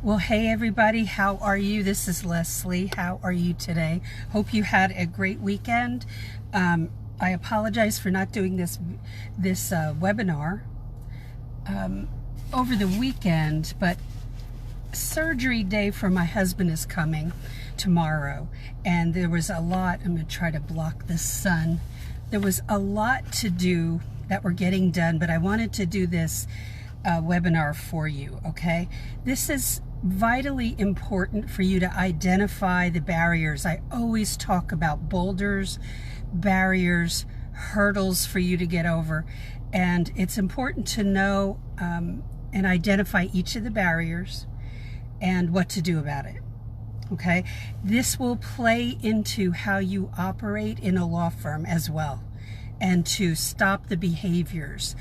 Well, hey everybody, how are you? This is Leslie. How are you today? Hope you had a great weekend. I apologize for not doing this webinar over the weekend, but surgery day for my husband is coming tomorrow, and there was a lot. I'm going to try to block the sun. There was a lot to do that we're getting done, but I wanted to do this webinar for you, okay? This is vitally important for you to identify the barriers. I always talk about boulders, barriers, hurdles for you to get over, and it's important to know and identify each of the barriers and what to do about it, okay? This will play into how you operate in a law firm as well, and to stop the behaviors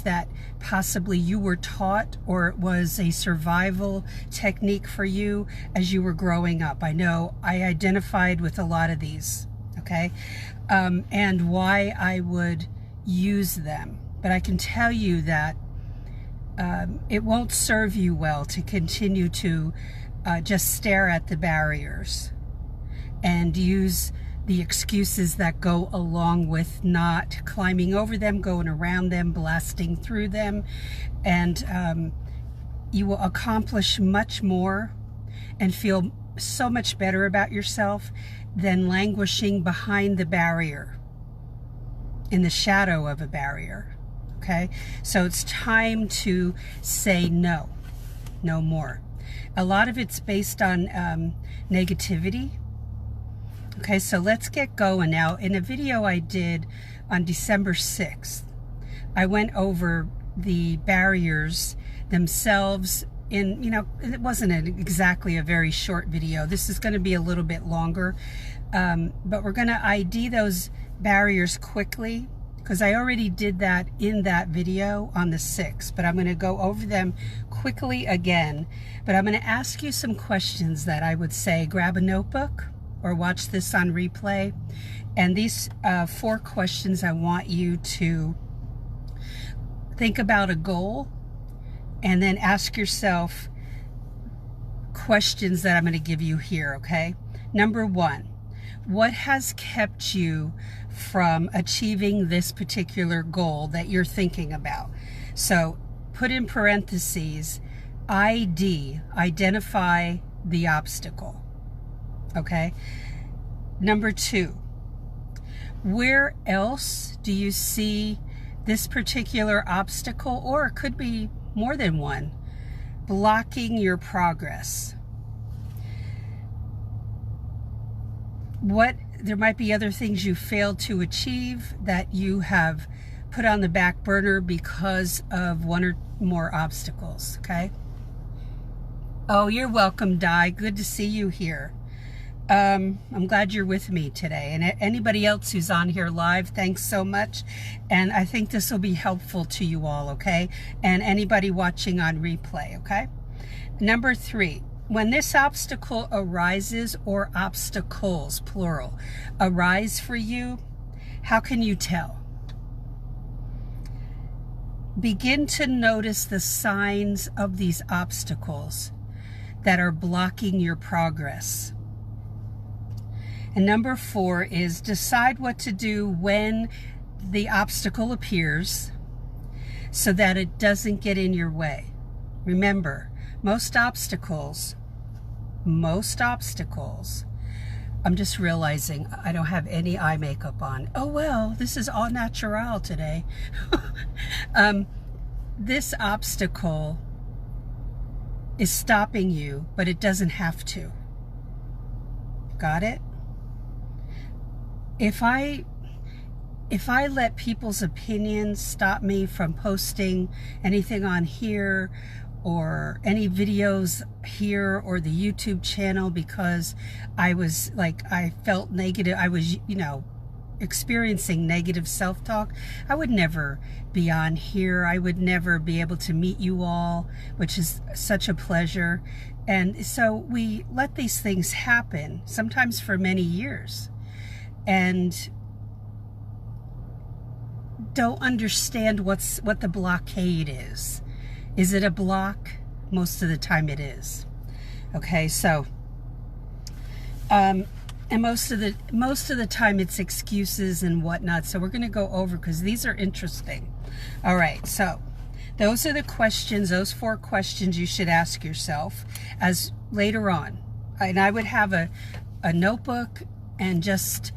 that possibly you were taught, or it was a survival technique for you as you were growing up. I know I identified with a lot of these, okay? And why I would use them. But I can tell you that it won't serve you well to continue to just stare at the barriers and use the excuses that go along with not climbing over them, going around them, blasting through them, and you will accomplish much more and feel so much better about yourself than languishing behind the barrier, in the shadow of a barrier, okay? So it's time to say no, no more. A lot of it's based on negativity. Okay, so let's get going now. In a video I did on December 6th, I went over the barriers themselves in, it wasn't exactly a very short video. This is going to be a little bit longer, but we're going to ID those barriers quickly, because I already did that in that video on the 6th, but I'm going to go over them quickly again. But I'm going to ask you some questions that I would say grab a notebook or watch this on replay. And these 4 questions, I want you to think about a goal and then ask yourself questions that I'm going to give you here, okay? Number 1, what has kept you from achieving this particular goal that you're thinking about? So put in parentheses, ID, identify the obstacle. Okay. Number 2, where else do you see this particular obstacle, or it could be more than one, blocking your progress? There might be other things you failed to achieve that you have put on the back burner because of one or more obstacles, okay? Oh, you're welcome, Di. Good to see you here. I'm glad you're with me today, and anybody else who's on here live, thanks so much, and I think this will be helpful to you all, okay? And anybody watching on replay, okay? Number 3, when this obstacle arises, or obstacles, plural, arise for you, how can you tell? Begin to notice the signs of these obstacles that are blocking your progress. And number 4 is decide what to do when the obstacle appears so that it doesn't get in your way. Remember, most obstacles, I'm just realizing I don't have any eye makeup on. Oh well, this is all natural today. This obstacle is stopping you, but it doesn't have to. Got it? If I let people's opinions stop me from posting anything on here, or any videos here, or the YouTube channel, because I felt negative, I was, experiencing negative self-talk, I would never be on here. I would never be able to meet you all, which is such a pleasure. And so we let these things happen, sometimes for many years, and don't understand what the blockade is. Is it a block? most of the time it is. Okay, so and most of the time it's excuses and whatnot. So we're going to go over, because these are interesting. All right, so those are the questions, those 4 questions you should ask yourself as later on. And I would have a notebook and just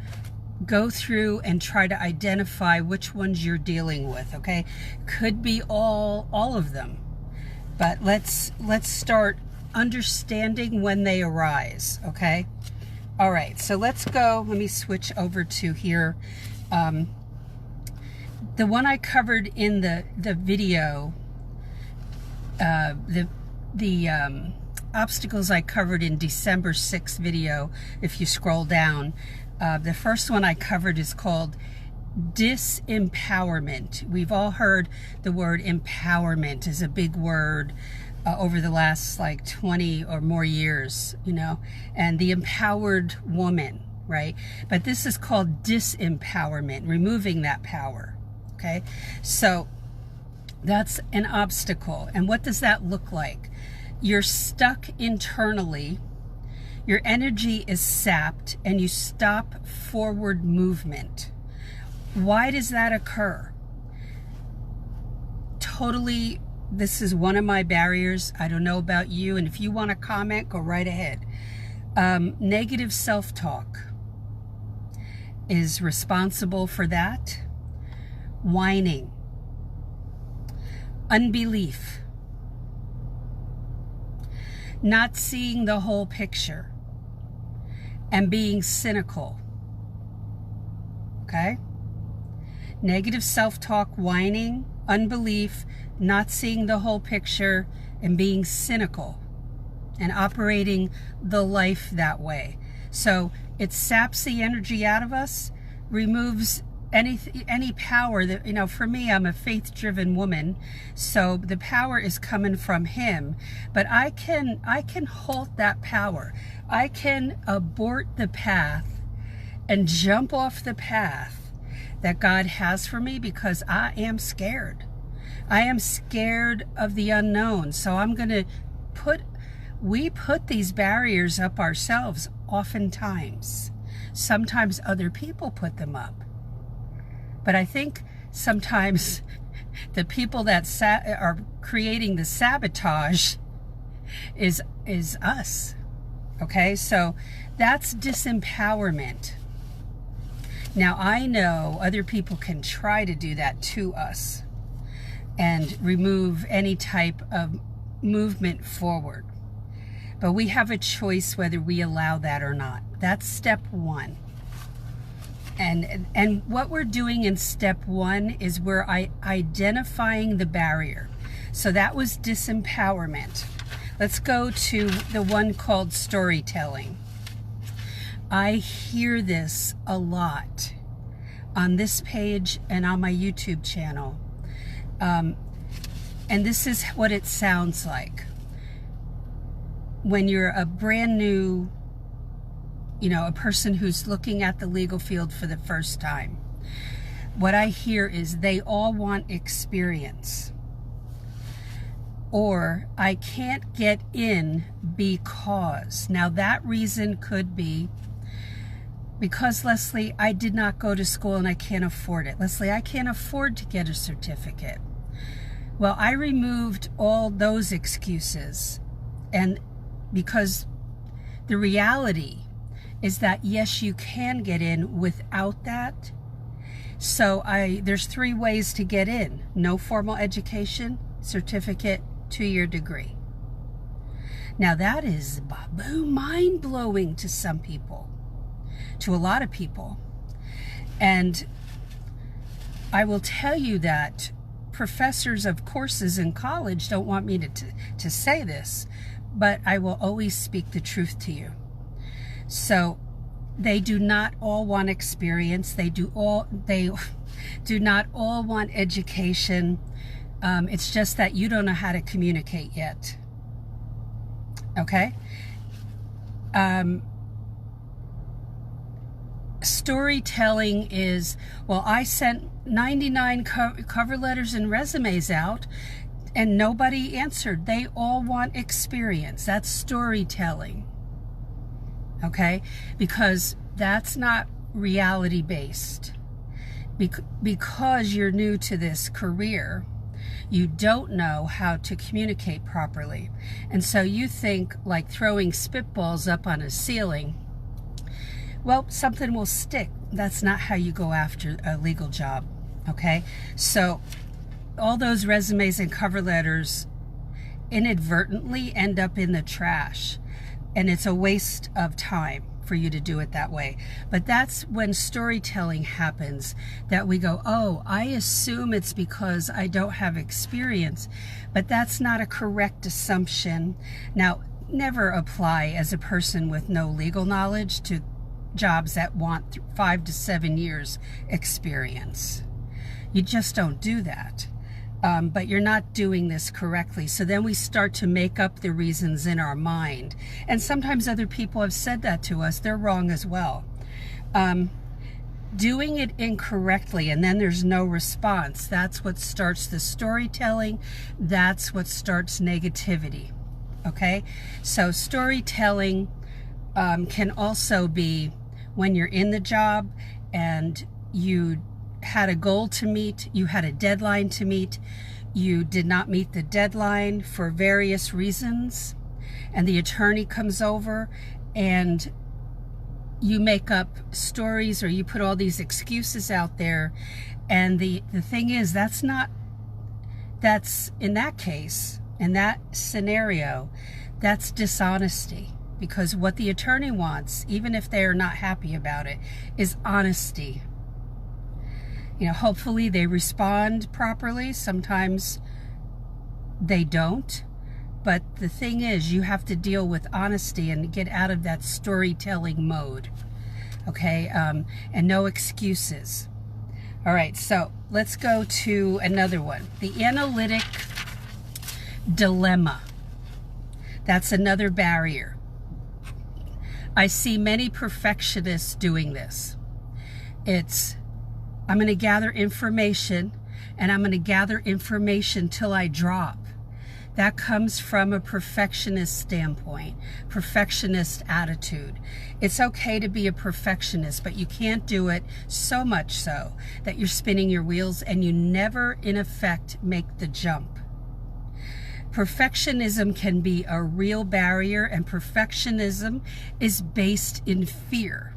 go through and try to identify which ones you're dealing with. Okay, could be all of them, but let's start understanding when they arise. Okay. All right, so let's go. Let me switch over to here. The one I covered in the video, the obstacles I covered in December 6th video, if you scroll down, the first one I covered is called disempowerment. We've all heard the word empowerment is a big word over the last like 20 or more years, you know, and the empowered woman, right? But this is called disempowerment, removing that power. Okay, so that's an obstacle. And what does that look like? You're stuck internally, your energy is sapped, and you stop forward movement. Why does that occur? Totally, this is one of my barriers. I don't know about you, and if you want to comment, go right ahead. Negative self-talk is responsible for that. Whining, unbelief, not seeing the whole picture, and being cynical. Okay? Negative self-talk, whining, unbelief, not seeing the whole picture, and being cynical, and operating the life that way. So it saps the energy out of us, removes any power that, you know, for me, I'm a faith-driven woman, so the power is coming from him, but I can halt that power. I can abort the path and jump off the path that God has for me, because I am scared. I am scared of the unknown. So I'm going to we put these barriers up ourselves oftentimes. Sometimes other people put them up. But I think sometimes the people that are creating the sabotage is us. Okay, so that's disempowerment. Now, I know other people can try to do that to us and remove any type of movement forward. But we have a choice whether we allow that or not. That's step 1. And what we're doing in step 1 is we're identifying the barrier. So that was disempowerment. Let's go to the one called storytelling. I hear this a lot on this page and on my YouTube channel. And this is what it sounds like. When you're a brand new, you know, a person who's looking at the legal field for the first time, what I hear is they all want experience. Or I can't get in because. Now that reason could be because, Leslie, I did not go to school and I can't afford it. Leslie, I can't afford to get a certificate. Well, I removed all those excuses, and because the reality is that yes, you can get in without that. So there's 3 ways to get in: no formal education, certificate, 2-year degree. Now that is mind-blowing to some people, to a lot of people. And I will tell you that professors of courses in college don't want me to say this, but I will always speak the truth to you. So they do not all want experience. They do not all want education. It's just that you don't know how to communicate yet. Okay? Storytelling is, well, I sent 99 cover letters and resumes out. And nobody answered. They all want experience. That's storytelling. Okay? Because that's not reality based. Because you're new to this career, you don't know how to communicate properly. And so you think like throwing spitballs up on a ceiling, well, something will stick. That's not how you go after a legal job. Okay? So all those resumes and cover letters inadvertently end up in the trash. And it's a waste of time for you to do it that way. But that's when storytelling happens, that we go, oh, I assume it's because I don't have experience. But that's not a correct assumption. Now, never apply as a person with no legal knowledge to jobs that want 5 to 7 years experience. You just don't do that. But you're not doing this correctly. So then we start to make up the reasons in our mind. And sometimes other people have said that to us. They're wrong as well. Doing it incorrectly and then there's no response. That's what starts the storytelling. That's what starts negativity. Okay? So storytelling can also be when you're in the job and you had a goal to meet, you had a deadline to meet, you did not meet the deadline for various reasons, and the attorney comes over and you make up stories or you put all these excuses out there. And the thing is, that's in that case, in that scenario, that's dishonesty. Because what the attorney wants, even if they're not happy about it, is honesty. You know, hopefully they respond properly. Sometimes they don't. But the thing is, you have to deal with honesty and get out of that storytelling mode. Okay? And no excuses. All right, so let's go to another one. The analytic dilemma. That's another barrier. I see many perfectionists doing this. I'm going to gather information, and I'm going to gather information till I drop. That comes from a perfectionist standpoint, perfectionist attitude. It's okay to be a perfectionist, but you can't do it so much so that you're spinning your wheels and you never, in effect, make the jump. Perfectionism can be a real barrier, and perfectionism is based in fear.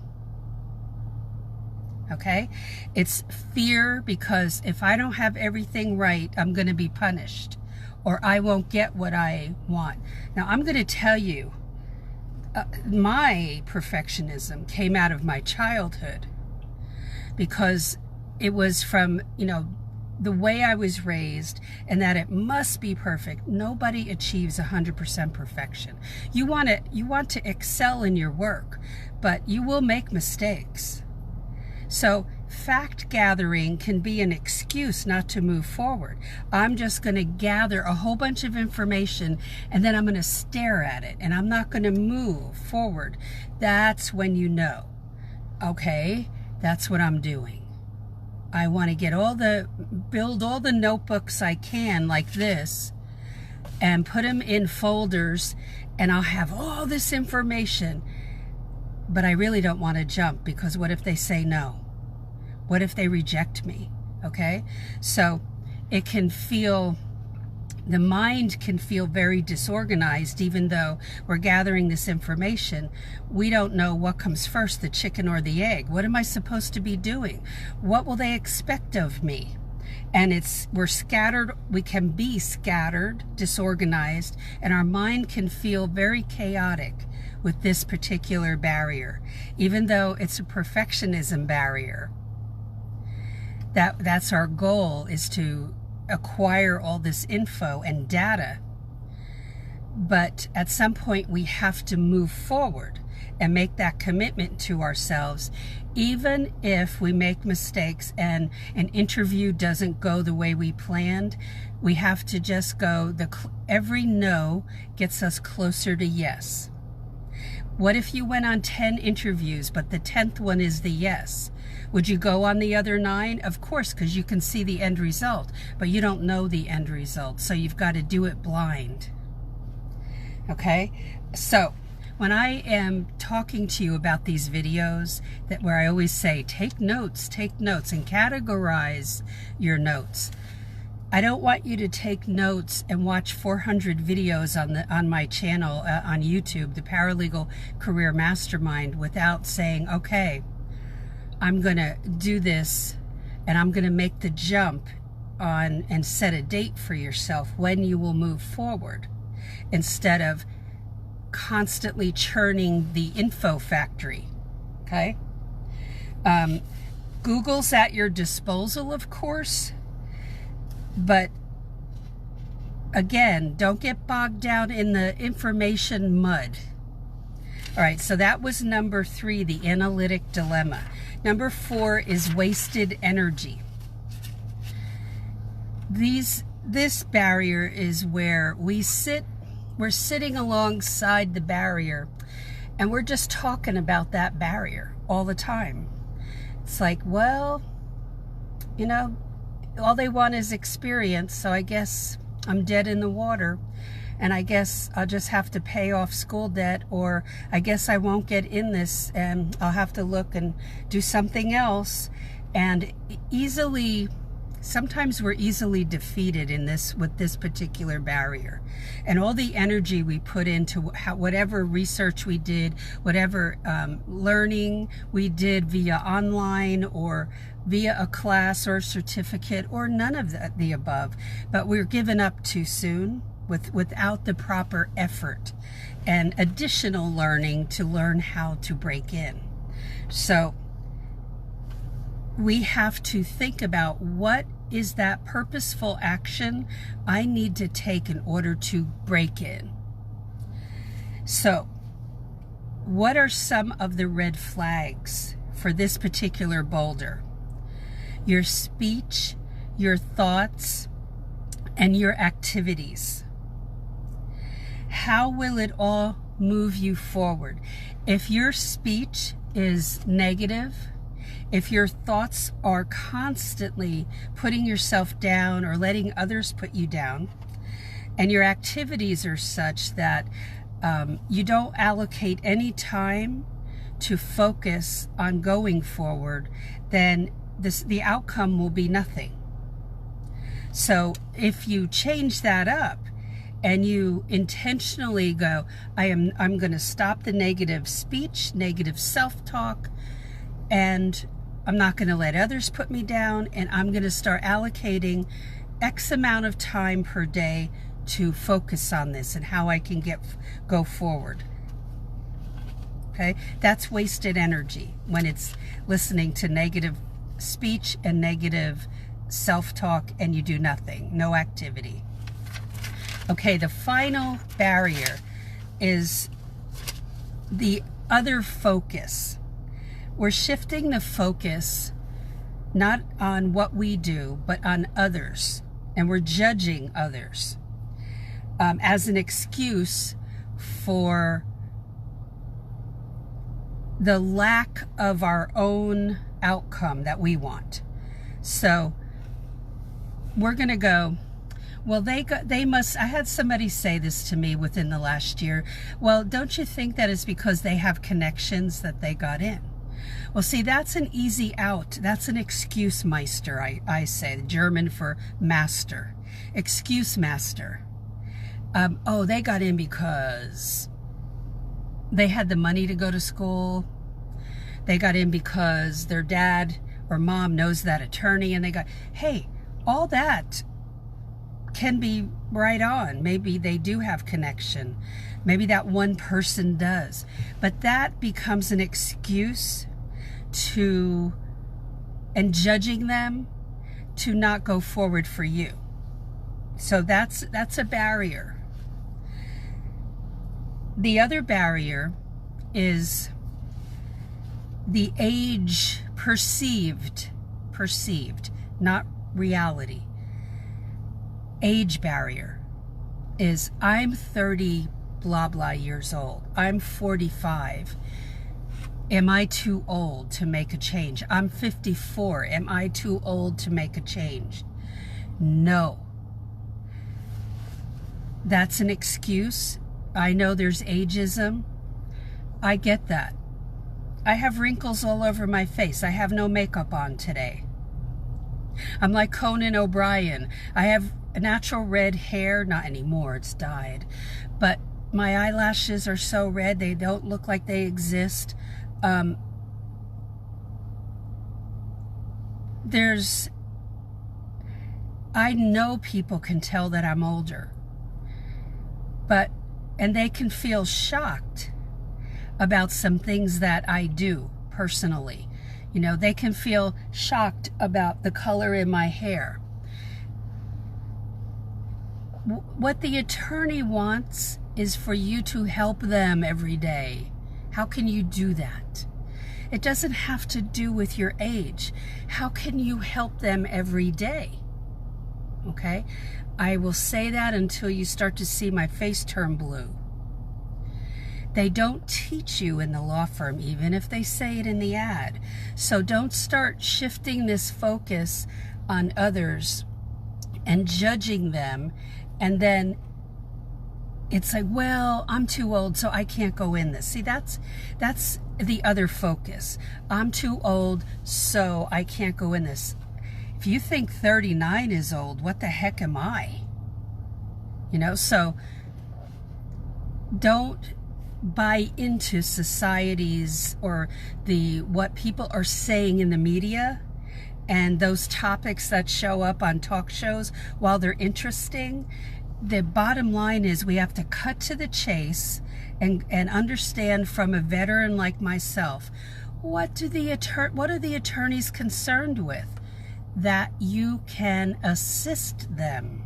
Okay? It's fear because if I don't have everything right, I'm going to be punished or I won't get what I want. Now, I'm going to tell you, my perfectionism came out of my childhood because it was from, the way I was raised, and that it must be perfect. Nobody achieves 100% perfection. You want to excel in your work, but you will make mistakes. So fact gathering can be an excuse not to move forward. I'm just going to gather a whole bunch of information and then I'm going to stare at it and I'm not going to move forward. That's when you know, okay, that's what I'm doing. I want to build all the notebooks I can like this and put them in folders, and I'll have all this information, but I really don't want to jump because what if they say no? What if they reject me? Okay? So the mind can feel very disorganized even though we're gathering this information. We don't know what comes first, the chicken or the egg. What am I supposed to be doing? What will they expect of me? And we're scattered, we can be scattered, disorganized, and our mind can feel very chaotic with this particular barrier, even though it's a perfectionism barrier. That's our goal, is to acquire all this info and data. But at some point we have to move forward and make that commitment to ourselves, even if we make mistakes and an interview doesn't go the way we planned. We have to just go, every no gets us closer to yes. What if you went on 10 interviews, but the 10th one is the yes? Would you go on the other 9? Of course, because you can see the end result, but you don't know the end result, so you've got to do it blind. Okay? So, when I am talking to you about these videos, where I always say, take notes, and categorize your notes. I don't want you to take notes and watch 400 videos on my channel on YouTube, the Paralegal Career Mastermind, without saying, okay, I'm going to do this and I'm going to make the jump on and set a date for yourself when you will move forward, instead of constantly churning the info factory. Okay? Google's at your disposal, of course, but again, don't get bogged down in the information mud. All right, so that was number 3, the analytic dilemma. Number 4 is wasted energy. This barrier is where we're sitting alongside the barrier and we're just talking about that barrier all the time. It's like, well, you know, all they want is experience, so I guess I'm dead in the water, and I guess I'll just have to pay off school debt, or I guess I won't get in this and I'll have to look and do something else. And sometimes we're easily defeated with this particular barrier. And all the energy we put into whatever research we did, whatever learning we did via online or via a class or a certificate, or none of the above, but we're given up too soon without the proper effort and additional learning to learn how to break in. So we have to think about, what is that purposeful action I need to take in order to break in? So, what are some of the red flags for this particular boulder? Your speech, your thoughts, and your activities. How will it all move you forward? If your speech is negative, if your thoughts are constantly putting yourself down or letting others put you down, and your activities are such that you don't allocate any time to focus on going forward, then the outcome will be nothing. So if you change that up and you intentionally go, I'm going to stop the negative speech, negative self-talk, and I'm not going to let others put me down, and I'm going to start allocating X amount of time per day to focus on this and how I can go forward. Okay? That's wasted energy when it's listening to negative speech and negative self-talk and you do nothing, no activity. Okay, the final barrier is the other focus. We're shifting the focus not on what we do, but on others. And we're judging others as an excuse for the lack of our own outcome that we want. So we're going to go, well, they must, I had somebody say this to me within the last year. Well, don't you think that it's because they have connections that they got in? Well, see, that's an easy out. That's an excuse meister, I say, German for master. Excuse master. Oh, they got in because they had the money to go to school. They got in because their dad or mom knows that attorney, and they got, hey, all that can be right on. Maybe they do have connection. Maybe that one person does. But that becomes an excuse and judging them to not go forward for you. So that's a barrier. The other barrier is the age perceived, not reality. Age barrier is, I'm 30 blah, blah years old. I'm 45. Am I too old to make a change? I'm 54. Am I too old to make a change? No. That's an excuse. I know there's ageism. I get that. I have wrinkles all over my face. I have no makeup on today. I'm like Conan O'Brien. I have natural red hair. Not anymore, it's dyed. But my eyelashes are so red, they don't look like they exist. I know people can tell that I'm older, and they can feel shocked about some things that I do personally. You know, they can feel shocked about the color in my hair. What the attorney wants is for you to help them every day. How can you do that? It doesn't have to do with your age. How can you help them every day? Okay? I will say that until you start to see my face turn blue. They don't teach you in the law firm, even if they say it in the ad. So don't start shifting this focus on others and judging them, and then it's like, well, I'm too old, so I can't go in this. See, that's the other focus. I'm too old, so I can't go in this. If you think 39 is old, what the heck am I? You know, so don't buy into societies or what people are saying in the media and those topics that show up on talk shows. While they're interesting, the bottom line is we have to cut to the chase and understand from a veteran like myself, what are the attorneys concerned with? That you can assist them.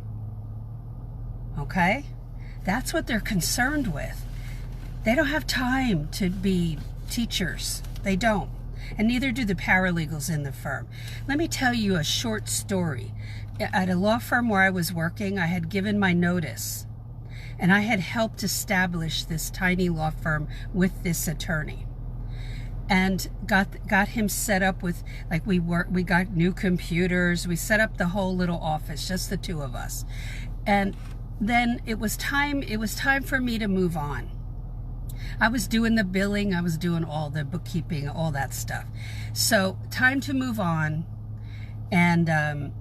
Okay? That's what they're concerned with. They don't have time to be teachers. They don't. And neither do the paralegals in the firm. Let me tell you a short story. At a law firm where I was working, I had given my notice. And I had helped establish this tiny law firm with this attorney. And got him set up with, like, we got new computers. We set up the whole little office, just the two of us. And then it was time for me to move on. I was doing the billing, I was doing all the bookkeeping, all that stuff. So time to move on. And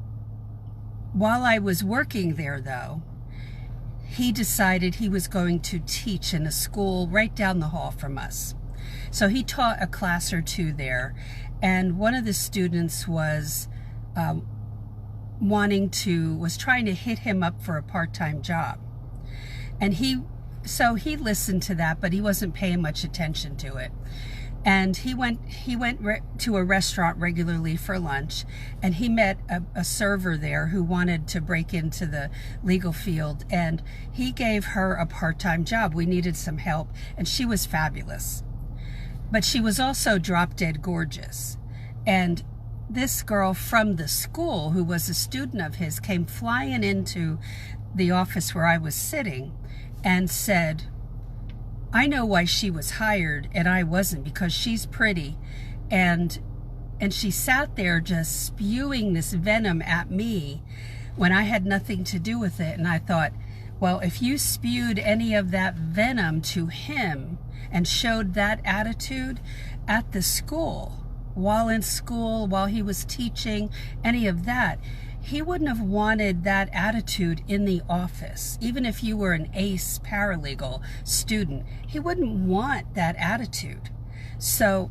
while I was working there, though, he decided he was going to teach in a school right down the hall from us. So he taught a class or two there, and one of the students was trying to hit him up for a part-time job. And he listened to that, but he wasn't paying much attention to it. And he went to a restaurant regularly for lunch, and he met a server there who wanted to break into the legal field, and he gave her a part-time job. We needed some help, and she was fabulous. But she was also drop-dead gorgeous. And this girl from the school, who was a student of his, came flying into the office where I was sitting and said, I know why she was hired and I wasn't, because she's pretty. And she sat there just spewing this venom at me when I had nothing to do with it. And I thought, well, if you spewed any of that venom to him and showed that attitude at the school, while he was teaching, any of that, he wouldn't have wanted that attitude in the office. Even if you were an ace paralegal student, he wouldn't want that attitude. So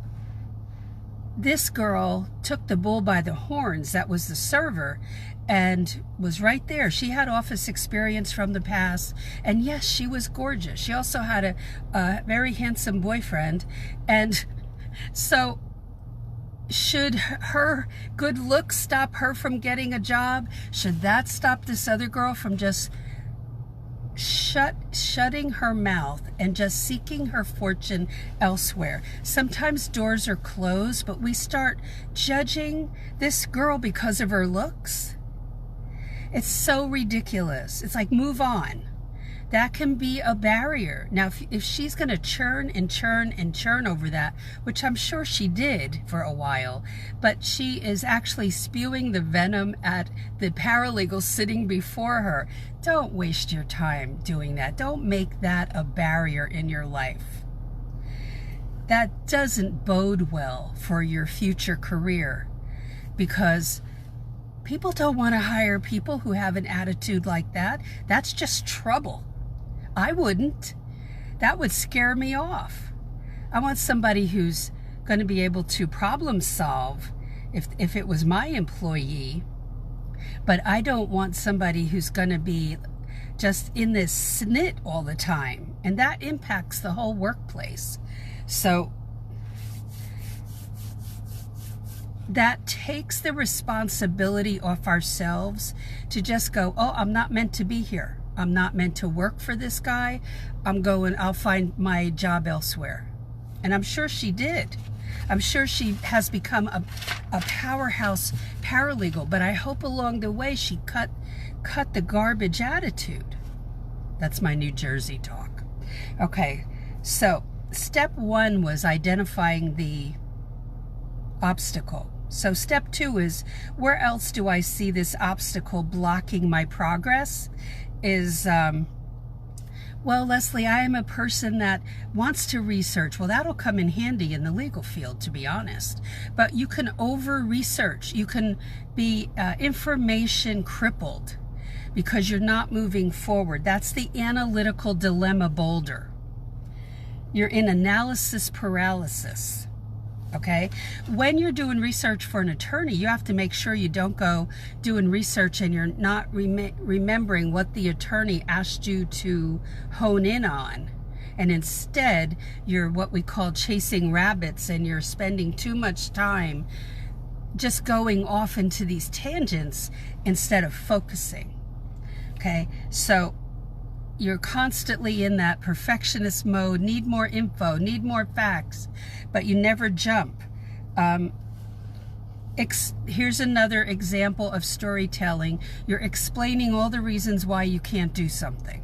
this girl took the bull by the horns. That was the server, and was right there. She had office experience from the past, and yes, she was gorgeous. She also had a very handsome boyfriend. And so should her good looks stop her from getting a job? Should that stop this other girl from just shutting her mouth and just seeking her fortune elsewhere? Sometimes doors are closed, but we start judging this girl because of her looks. It's so ridiculous. It's like, move on. That can be a barrier. Now, if she's going to churn and churn and churn over that, which I'm sure she did for a while, but she is actually spewing the venom at the paralegal sitting before her. Don't waste your time doing that. Don't make that a barrier in your life. That doesn't bode well for your future career, because people don't want to hire people who have an attitude like that. That's just trouble. I wouldn't. That would scare me off. I want somebody who's going to be able to problem solve if it was my employee, but I don't want somebody who's going to be just in this snit all the time, and that impacts the whole workplace. So that takes the responsibility off ourselves to just go, oh, I'm not meant to be here. I'm not meant to work for this guy. I'll find my job elsewhere. And I'm sure she did. I'm sure she has become a powerhouse paralegal, but I hope along the way she cut the garbage attitude. That's my New Jersey talk. Okay, so step 1 was identifying the obstacle. So step 2 is, where else do I see this obstacle blocking my progress? Well, Leslie, I am a person that wants to research. Well, that'll come in handy in the legal field, to be honest. But you can over-research. You can be information crippled because you're not moving forward. That's the analytical dilemma boulder. You're in analysis paralysis. Okay? When you're doing research for an attorney, you have to make sure you don't go doing research and you're not remembering what the attorney asked you to hone in on. And instead, you're what we call chasing rabbits, and you're spending too much time just going off into these tangents instead of focusing. Okay? So you're constantly in that perfectionist mode, need more info, need more facts, but you never jump. Here's another example of storytelling. You're explaining all the reasons why you can't do something.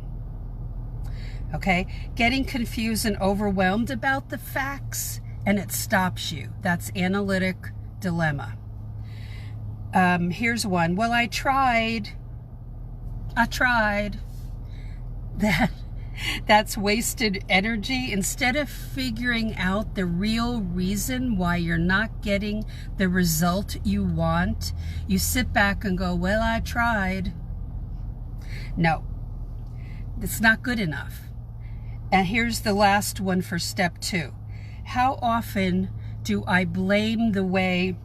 Okay? Getting confused and overwhelmed about the facts, and it stops you. That's analytic dilemma. Here's one. Well, I tried. That's wasted energy. Instead of figuring out the real reason why you're not getting the result you want, you sit back and go, well, I tried. No, it's not good enough. And here's the last one for step 2. How often do I blame the way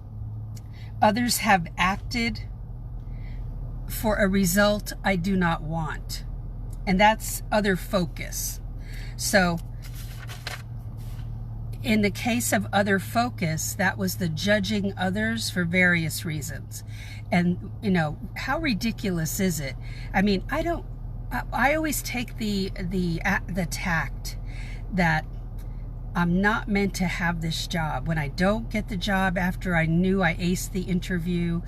others have acted for a result I do not want? And that's other focus. So in the case of other focus, that was the judging others for various reasons. And, you know, how ridiculous is it? I mean, I always take the tact that I'm not meant to have this job. When I don't get the job after I knew I aced the interview,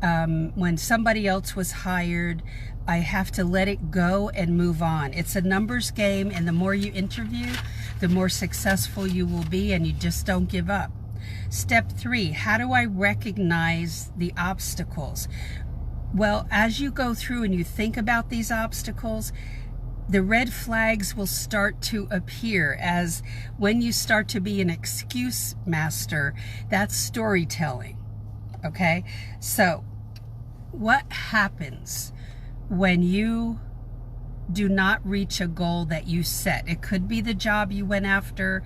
when somebody else was hired, I have to let it go and move on. It's a numbers game, and the more you interview, the more successful you will be, and you just don't give up. Step 3, how do I recognize the obstacles? Well, as you go through and you think about these obstacles, the red flags will start to appear. As when you start to be an excuse master, that's storytelling. Okay? So, what happens when you do not reach a goal that you set? It could be the job you went after.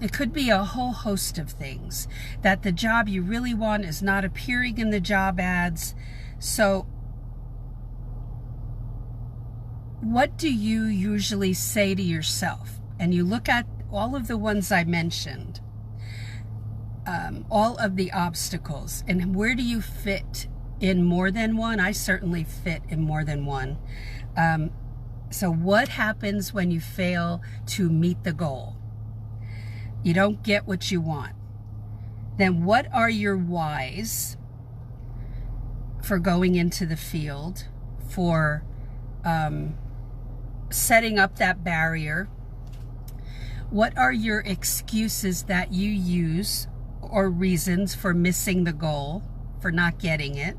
It could be a whole host of things. That the job you really want is not appearing in the job ads. So, what do you usually say to yourself? And you look at all of the ones I mentioned, all of the obstacles, and where do you fit in more than one? I certainly fit in more than one. So what happens when you fail to meet the goal? You don't get what you want. Then what are your whys for going into the field, for setting up that barrier? What are your excuses that you use or reasons for missing the goal, for not getting it,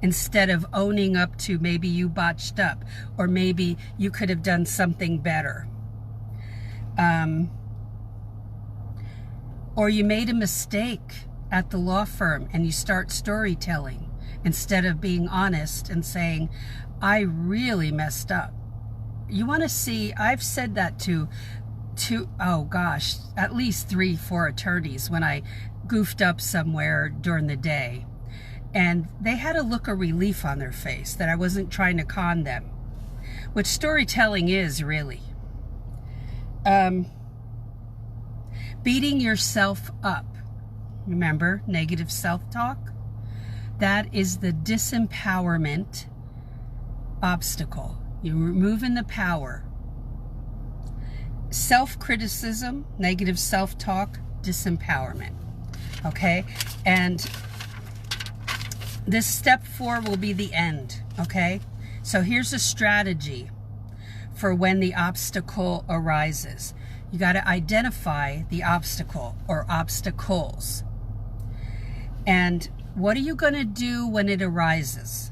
instead of owning up to maybe you botched up, or maybe you could have done something better? Or you made a mistake at the law firm and you start storytelling instead of being honest and saying, I really messed up. You want to see, I've said that to oh gosh, at least 3-4 attorneys when I goofed up somewhere during the day. And they had a look of relief on their face that I wasn't trying to con them, which storytelling is really. Beating yourself up. Remember, negative self-talk? That is the disempowerment obstacle. You're removing the power. Self-criticism, negative self-talk, disempowerment. Okay? And this step 4 will be the end. Okay? So here's a strategy for when the obstacle arises. You got to identify the obstacle or obstacles. And what are you going to do when it arises?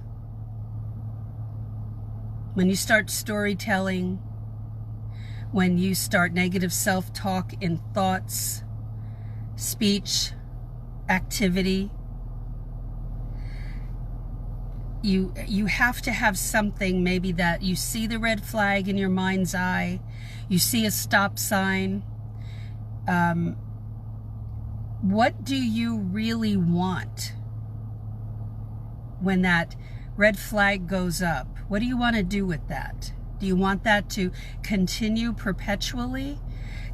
When you start storytelling, when you start negative self-talk in thoughts, speech, activity, you have to have something, maybe that you see the red flag in your mind's eye, you see a stop sign. What do you really want when that red flag goes up? What do you want to do with that? Do you want that to continue perpetually?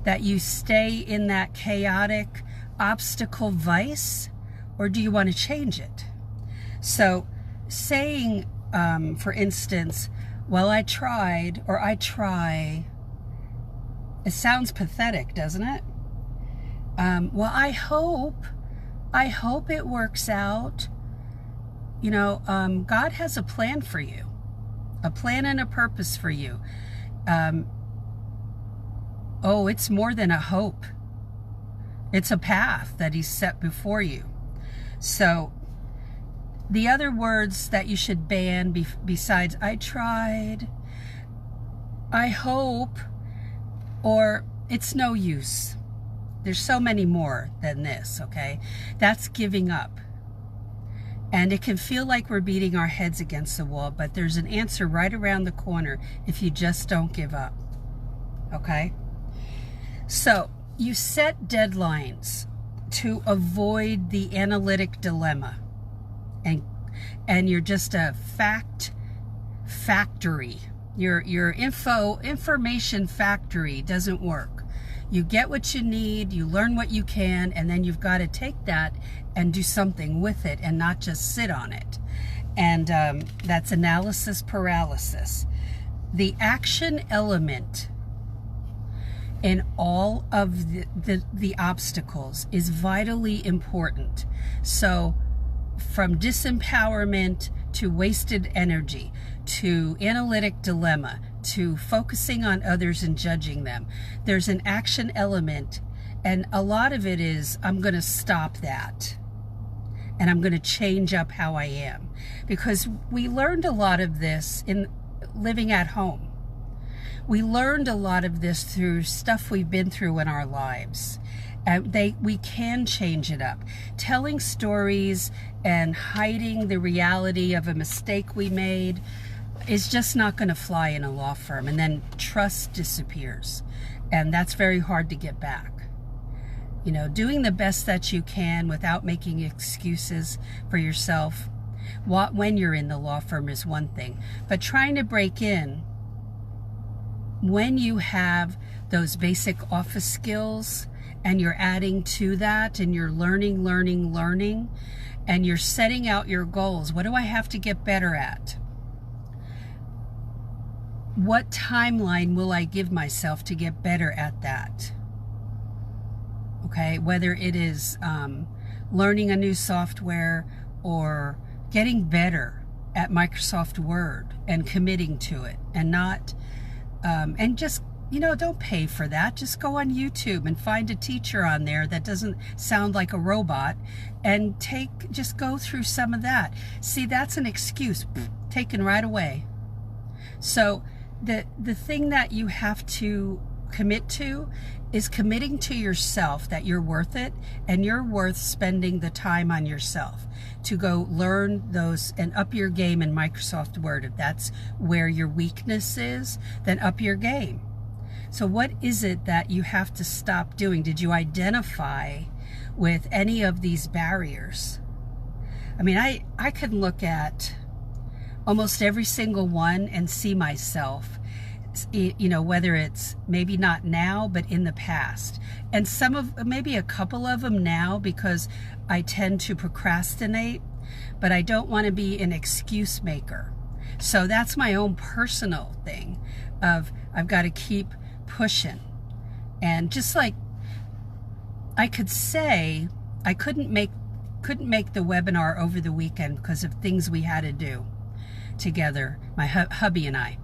That you stay in that chaotic obstacle vice? Or do you want to change it? So saying, for instance, well, I tried, or I try, it sounds pathetic, doesn't it? Well, I hope it works out. You know, God has a plan for you, a plan and a purpose for you. Oh, it's more than a hope. It's a path that He's set before you. So the other words that you should ban besides I tried, I hope, or it's no use. There's so many more than this, okay? That's giving up. And it can feel like we're beating our heads against the wall, but there's an answer right around the corner if you just don't give up, okay? So you set deadlines to avoid the analytic dilemma. And you're just a fact factory. Your information factory doesn't work. You get what you need, you learn what you can, and then you've got to take that and do something with it and not just sit on it. And that's analysis paralysis. The action element in all of the obstacles is vitally important. So from disempowerment to wasted energy, to analytic dilemma, to focusing on others and judging them, there's an action element, and a lot of it is, I'm going to stop that, and I'm going to change up how I am. Because we learned a lot of this in living at home. We learned a lot of this through stuff we've been through in our lives. We can change it up. Telling stories and hiding the reality of a mistake we made is just not going to fly in a law firm. And then trust disappears. And that's very hard to get back. You know, doing the best that you can without making excuses for yourself when you're in the law firm is one thing. But trying to break in when you have those basic office skills, and you're adding to that, and you're learning, and you're setting out your goals. What do I have to get better at? What timeline will I give myself to get better at that? Okay, whether it is learning a new software or getting better at Microsoft Word and committing to it, and not, and just, don't pay for that. Just go on YouTube and find a teacher on there that doesn't sound like a robot, and just go through some of that. See, that's an excuse taken right away. So the thing that you have to commit to is committing to yourself that you're worth it, and you're worth spending the time on yourself to go learn those and up your game in Microsoft Word. If that's where your weakness is, then up your game. So what is it that you have to stop doing? Did you identify with any of these barriers? I mean, I could look at almost every single one and see myself, whether it's maybe not now, but in the past. And maybe a couple of them now, because I tend to procrastinate, but I don't want to be an excuse maker. So that's my own personal thing of I've got to keep pushing. And just like I could say, I couldn't make the webinar over the weekend because of things we had to do together, my hubby and I,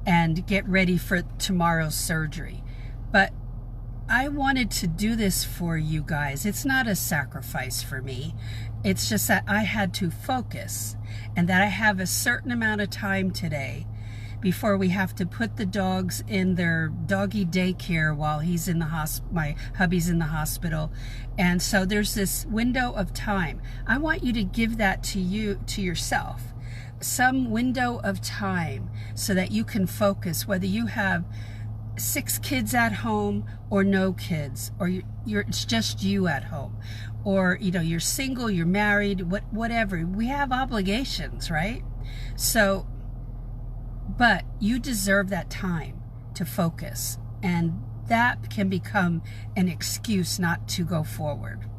and get ready for tomorrow's surgery. But I wanted to do this for you guys. It's not a sacrifice for me. It's just that I had to focus, and that I have a certain amount of time today before we have to put the dogs in their doggy daycare while he's in the my hubby's in the hospital. And so there's this window of time. I want you to give that to yourself, some window of time, so that you can focus, whether you have 6 kids at home or no kids, or it's just you at home, or you're single, you're married, whatever. We have obligations, right? So, but you deserve that time to focus, and that can become an excuse not to go forward.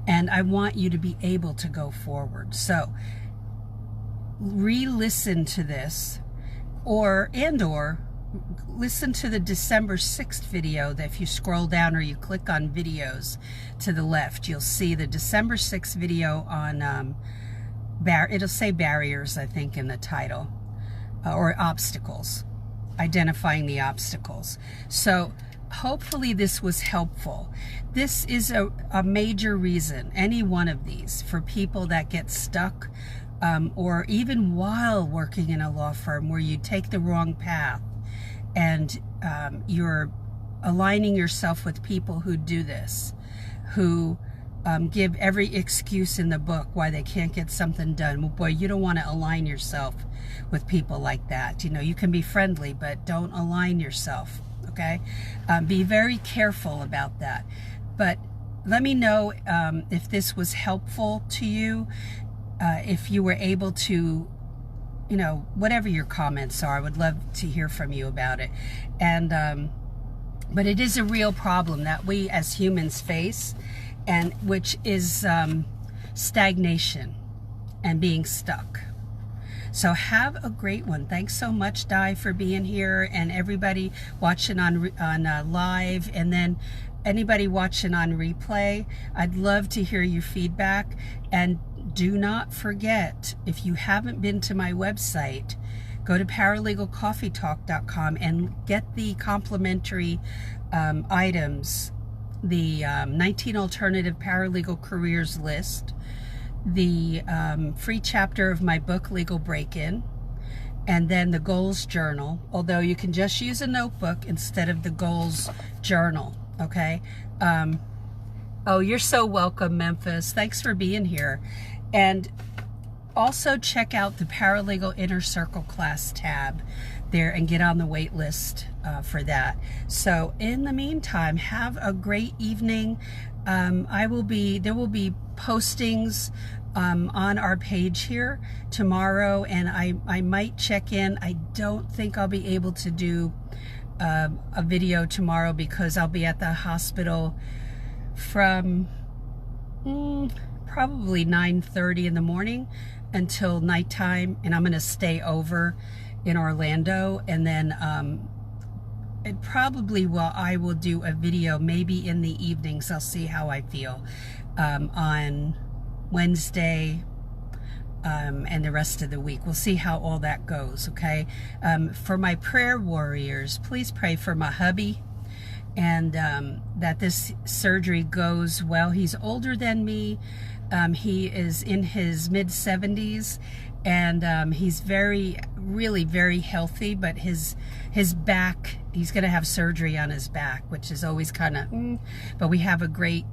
And I want you to be able to go forward. So re-listen to this, or listen to the December 6th video. That if you scroll down or you click on videos to the left, you'll see the December 6th video on it'll say barriers, I think, in the title, or obstacles, identifying the obstacles. So hopefully this was helpful. This is a major reason, any one of these, for people that get stuck, or even while working in a law firm where you take the wrong path, and you're aligning yourself with people who do this, who give every excuse in the book why they can't get something done. Well, boy, you don't want to align yourself with people like that. You can be friendly, but don't align yourself, okay? Be very careful about that. But let me know if this was helpful to you, if you were able to, whatever your comments are. I would love to hear from you about it. And but it is a real problem that we as humans face, and which is stagnation and being stuck. So have a great one. Thanks so much, Di, for being here, and everybody watching on live, and then anybody watching on replay. I'd love to hear your feedback. And do not forget, if you haven't been to my website, go to paralegalcoffeetalk.com and get the complimentary items, the 19 alternative paralegal careers list, the free chapter of my book, Legal Break-In, and then the goals journal, although you can just use a notebook instead of the goals journal, okay? Oh, you're so welcome, Memphis. Thanks for being here. And also check out the Paralegal Inner Circle class tab there and get on the wait list for that. So in the meantime, have a great evening. There will be postings on our page here tomorrow, and I might check in. I don't think I'll be able to do a video tomorrow because I'll be at the hospital from probably 9:30 in the morning until nighttime, and I'm going to stay over in Orlando, and then I will do a video maybe in the evenings. I'll see how I feel on Wednesday, and the rest of the week. We'll see how all that goes, okay? For my prayer warriors, please pray for my hubby, and that this surgery goes well. He's older than me. He is in his mid-70s, and he's really very healthy, but his back, he's going to have surgery on his back, which is always kind of, but we have a great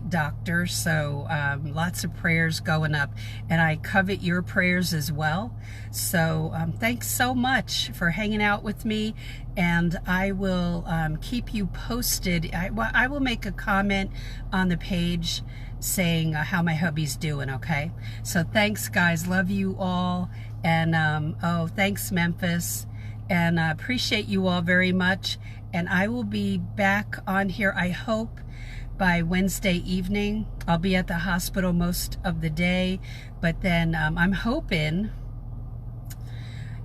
doctor, so lots of prayers going up, and I covet your prayers as well. So thanks so much for hanging out with me, and I will keep you posted. I will make a comment on the page saying how my hubby's doing, okay? So thanks, guys. Love you all. And oh, thanks, Memphis. And appreciate you all very much. And I will be back on here, I hope, by Wednesday evening. I'll be at the hospital most of the day, but then I'm hoping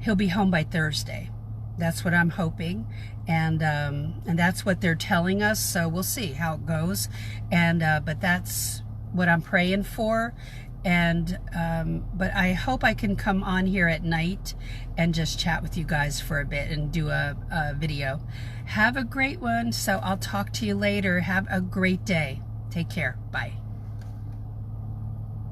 he'll be home by Thursday. That's what I'm hoping, and that's what they're telling us. So we'll see how it goes, and but that's what I'm praying for. And but I hope I can come on here at night and just chat with you guys for a bit and do a video. Have a great one. So I'll talk to you later. Have a great day. Take care. Bye.